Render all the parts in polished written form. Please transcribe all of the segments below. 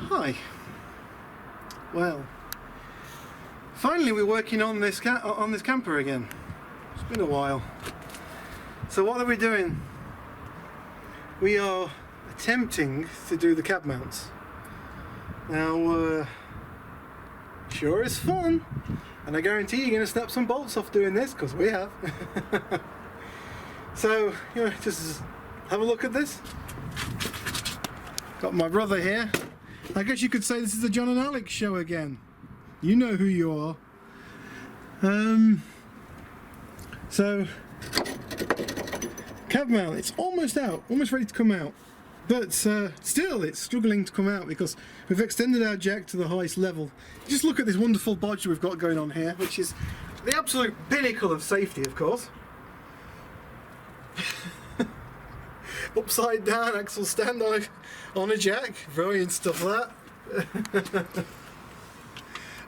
Hi. Well, finally we're working on this camper again. It's been a while. So what are we doing? We are attempting to do the cab mounts. Now, sure is fun, and I guarantee you're going to snap some bolts off doing this, because we have. So, just have a look at this. Got my brother here. I guess you could say this is the John and Alex show again. You know who you are. So, cab mount, it's almost out, almost ready to come out. But still, it's struggling to come out because we've extended our jack to the highest level. Just look at this wonderful bodge we've got going on here, which is the absolute pinnacle of safety, of course. Upside down axle stand on a jack, brilliant stuff that.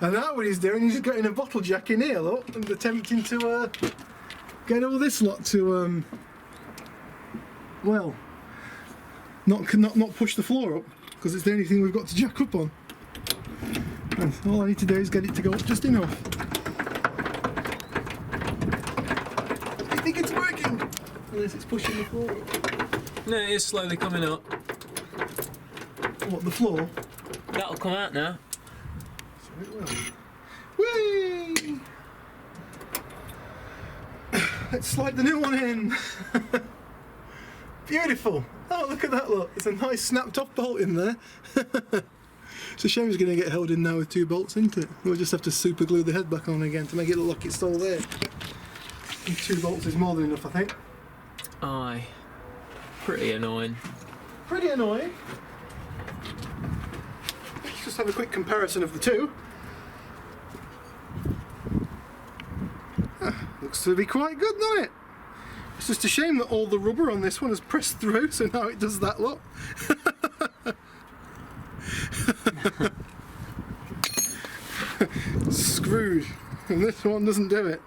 And now what he's doing, he's getting a bottle jack in here, look, and attempting to get all this lot to well, not push the floor up, because it's the only thing we've got to jack up on. And all I need to do is get it to go up just enough. I think it's working, unless it's pushing the floor up. No, it is slowly coming up. What, the floor? That'll come out now. So it will. Whee! Let's slide the new one in. Beautiful. Oh, look at that, look. It's a nice snapped off bolt in there. It's a shame it's going to get held in now with 2 bolts, isn't it? We'll just have to super glue the head back on again to make it look like it's still there. And 2 bolts is more than enough, I think. Aye. Pretty annoying. Pretty annoying. Let's just have a quick comparison of the two. Looks to be quite good, doesn't it? It's just a shame that all the rubber on this one has pressed through, so now it does that look. Screwed. And this one doesn't do it.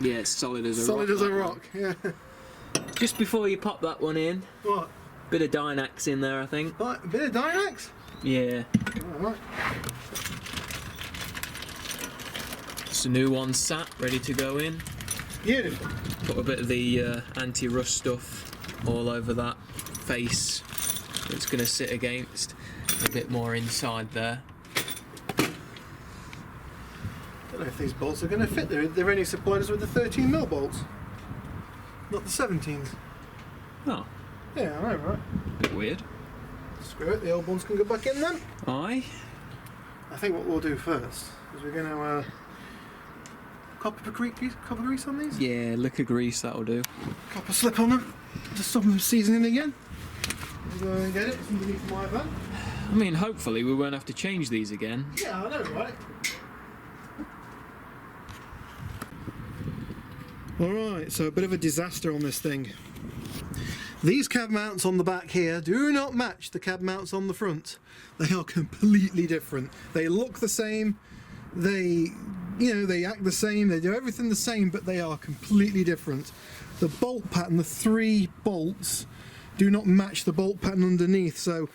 Yeah, it's solid as a rock. Solid as a rock, yeah. Just before you pop that one in, What? bit of Dynax in there, I think. Right, a bit of Dynax? Yeah. Alright. It's a new one sat, ready to go in. Beautiful. Put a bit of the anti-rust stuff all over that face. It's going to sit against, a bit more inside there. Don't know if these bolts are going to fit. They've only supplied us with the 13mm bolts, not the 17s. Oh. Yeah, I know, right? Bit weird. Screw it, the old ones can go back in then. Aye. I think what we'll do first is we're going to copper grease on these? Yeah, liquor grease, that'll do. Copper slip on them, just stop them from seasoning again. We'll go and get it, it's underneath my van. I mean, hopefully we won't have to change these again. Yeah, I know, right? Alright, so a bit of a disaster on this thing. These cab mounts on the back here do not match the cab mounts on the front. They are completely different. They look the same, they act the same, they do everything the same, but they are completely different. The bolt pattern, the 3 bolts, do not match the bolt pattern underneath, so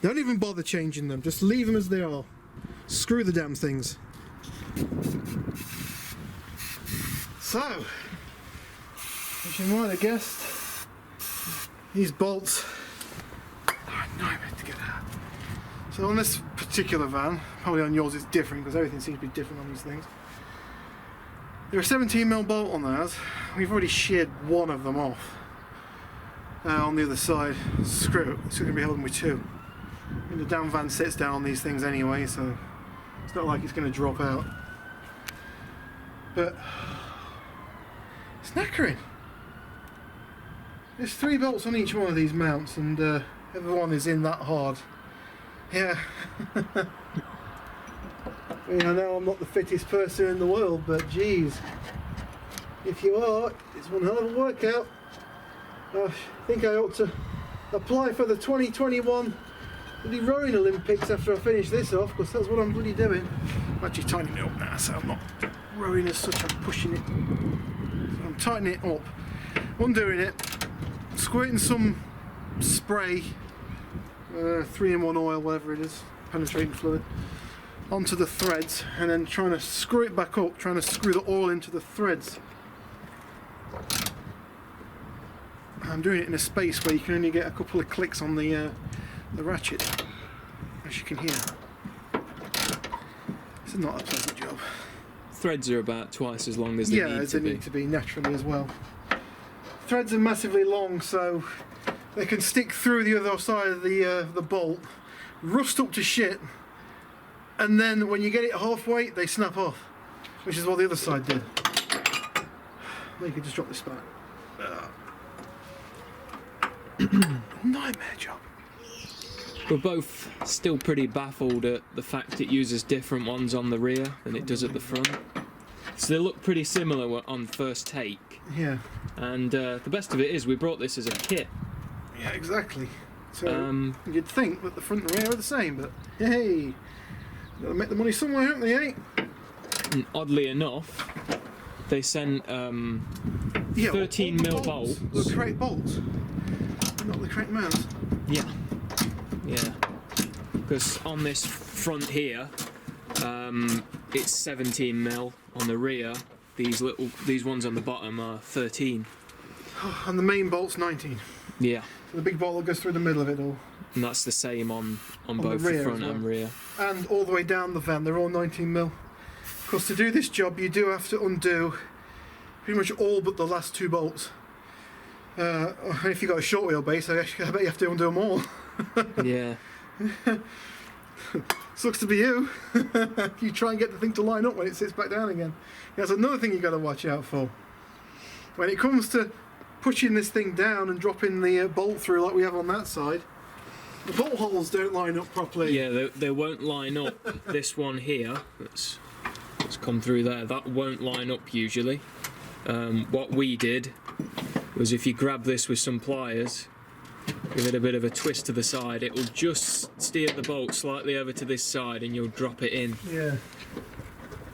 don't even bother changing them, just leave them as they are. Screw the damn things. So, as you might have guessed, these bolts are a nightmare to get out. So on this particular van, probably on yours it's different because everything seems to be different on these things. There are 17mm bolt on those. We've already sheared one of them off. On the other side, screw it, it's going to be holding with 2. And the damn van sits down on these things anyway, so it's not like it's going to drop out. But it's knackering. There's 3 bolts on each one of these mounts, and everyone is in that hard. Yeah. I mean, I know I'm not the fittest person in the world, but geez, if you are, it's one hell of a workout. I think I ought to apply for the 2021 bloody rowing Olympics after I finish this off, because that's what I'm bloody doing. I'm actually tightening it up now, so I'm not rowing as such, I'm pushing it. So I'm tightening it up, undoing it, squirting some spray, 3-in-1 oil, whatever it is, penetrating fluid onto the threads, and then trying to screw it back up, trying to screw the oil into the threads. I'm doing it in a space where you can only get a couple of clicks on the ratchet, as you can hear. This is not a pleasant job. Threads are about twice as long as they need to be naturally as well. Threads are massively long, so they can stick through the other side of the bolt, rust up to shit, and then when you get it halfway, they snap off, which is what the other side did. You can just drop this back. Nightmare job. We're both still pretty baffled at the fact it uses different ones on the rear than it does at the front. So they look pretty similar on first take. Yeah. And the best of it is we brought this as a kit. Yeah, exactly. So you'd think that the front and rear are the same, but hey, gotta make the money somewhere, haven't they, eh? And oddly enough, they sent 13mm bolts. The correct bolts, not the correct mounts. Yeah. Yeah. Because on this front here, it's 17mm. On the rear, these ones on the bottom are 13. And the main bolt's 19. Yeah. So the big bolt that goes through the middle of it all. And that's the same on both the front and rear. And all the way down the van, they're all 19mm. Because to do this job, you do have to undo pretty much all but the last two bolts. And if you've got a short wheelbase, I bet you have to undo them all. Yeah. Sucks to be you. You try and get the thing to line up when it sits back down again. That's another thing you've got to watch out for. When it comes to pushing this thing down and dropping the bolt through like we have on that side, the bolt holes don't line up properly. Yeah, they won't line up. This one here, that's come through there, that won't line up usually. What we did was if you grab this with some pliers, give it a bit of a twist to the side, it will just steer the bolt slightly over to this side and you'll drop it in. Yeah.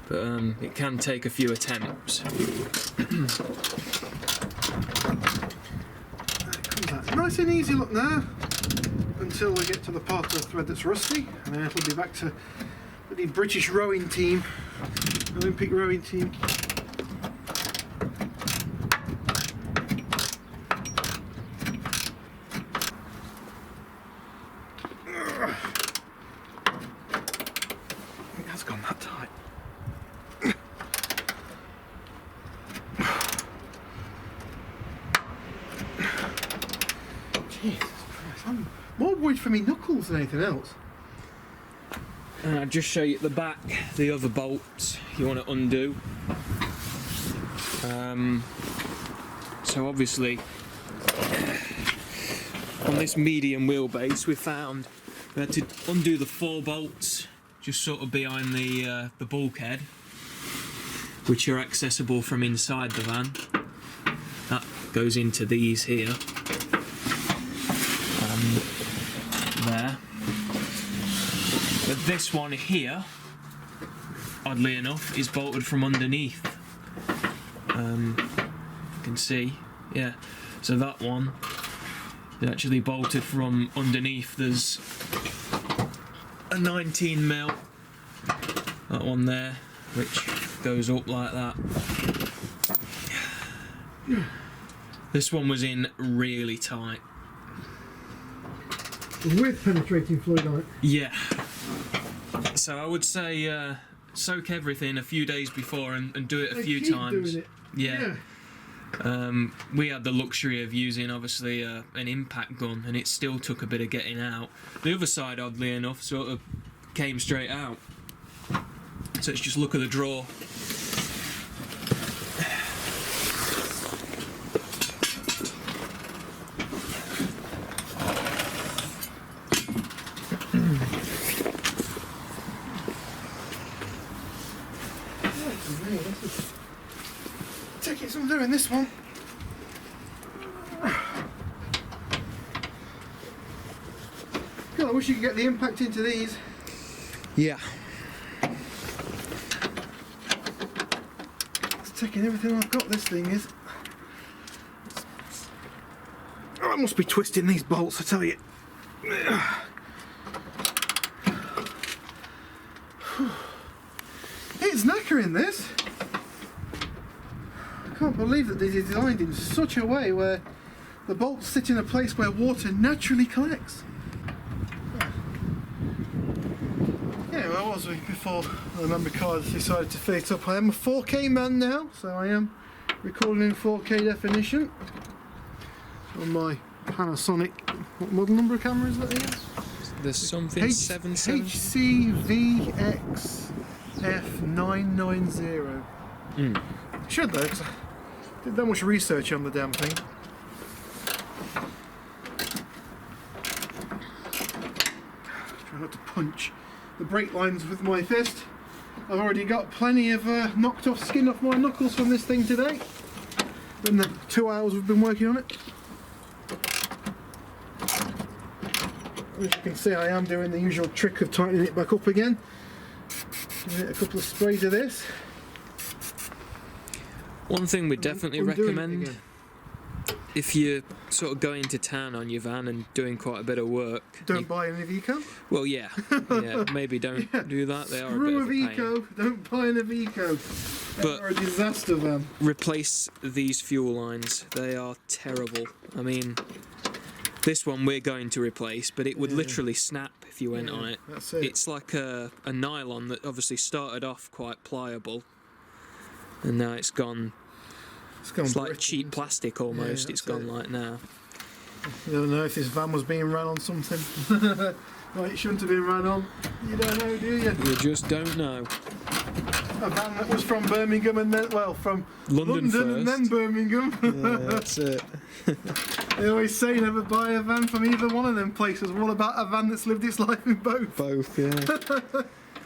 But it can take a few attempts. Nice and easy look now, until we get to the part of the thread that's rusty, and then it'll be back to the British rowing team, Olympic rowing team. It has gone that tight. Jesus Christ, I'm more worried for me knuckles than anything else. And I'll just show you at the back the other bolts you want to undo. So obviously on this medium wheelbase we found we had to undo the 4 bolts just sort of behind the bulkhead, which are accessible from inside the van. That goes into these here. There. But this one here, oddly enough, is bolted from underneath. You can see, yeah. So that one is actually bolted from underneath. There's a 19mm, that one there, which goes up like that. This one was in really tight. With penetrating fluid on it? Yeah. So I would say soak everything a few days before and do it a few times. Doing it. Yeah. We had the luxury of using obviously an impact gun, and it still took a bit of getting out. The other side, oddly enough, sort of came straight out. So let's just look at the drawer. Taking some doing this one. God, I wish you could get the impact into these. Yeah. It's taking everything I've got, this thing is. Oh, I must be twisting these bolts, I tell you. water in this. I can't believe that this is designed in such a way where the bolts sit in a place where water naturally collects. Yeah, where was we before the memory card decided to fit up? I am a 4K man now, so I am recording in 4K definition on my Panasonic. What model number of camera is that again? There's something 77. HCVXF990. Should though, because I did that much research on the damn thing. Try not to punch the brake lines with my fist. I've already got plenty of knocked off skin off my knuckles from this thing today. In the 2 hours we've been working on it. As you can see, I am doing the usual trick of tightening it back up again. Give it a couple of sprays of this. One thing we definitely recommend, if you're sort of going to town on your van and doing quite a bit of work, don't buy an Iveco. Well, yeah, maybe don't do that. They are Screw a bit of a pain. Iveco, don't buy an Iveco. But they're a disaster van. Replace these fuel lines. They are terrible. I mean, this one we're going to replace, but it would literally snap if you went on it. That's it. It's like a nylon that obviously started off quite pliable, and now it's gone. It's like cheap plastic almost. It's gone like now. You don't know if this van was being ran on something. Well, it shouldn't have been ran on. You don't know, do you? You just don't know. A van that was from Birmingham and then, well, from London first. And then Birmingham. Yeah, that's it. They always say never buy a van from either one of them places. What about a van that's lived its life in both? Both, yeah.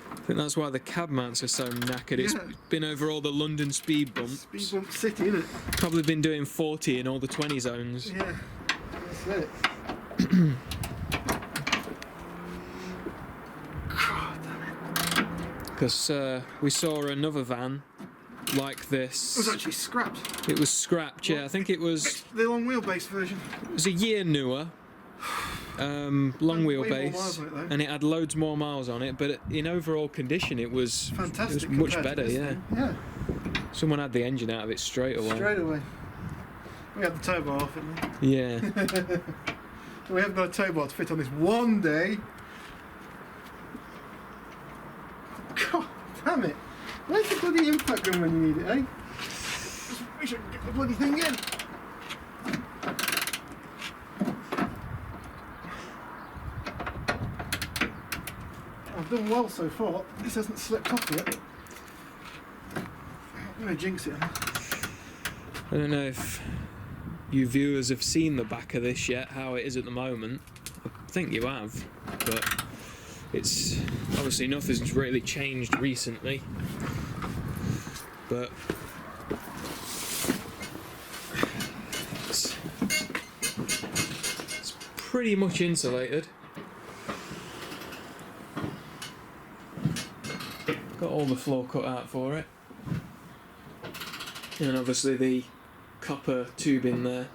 I think that's why the cab mounts are so knackered. It's been over all the London speed bumps. Speed bump city, innit? Probably been doing 40 in all the 20 zones. Yeah, that's it. God damn it. Because we saw another van like this. It was actually scrapped. It was scrapped, yeah. I think it was the long wheelbase version. It was a year newer. Long wheelbase, and it had loads more miles on it, but in overall condition it was fantastic. It was much better, yeah. Yeah. Someone had the engine out of it straight away. Straight away. We had the tow bar off, didn't we? Yeah. We haven't got a tow bar to fit on this one day. God damn it! Where's the bloody impact gun when you need it, eh? We should get the bloody thing in. I've done well so far. This hasn't slipped off yet. I'm going to jinx it. I don't know if you viewers have seen the back of this yet, how it is at the moment. I think you have, but it's obviously nothing's really changed recently. But it's pretty much insulated. Got all the floor cut out for it, and obviously the copper tube in there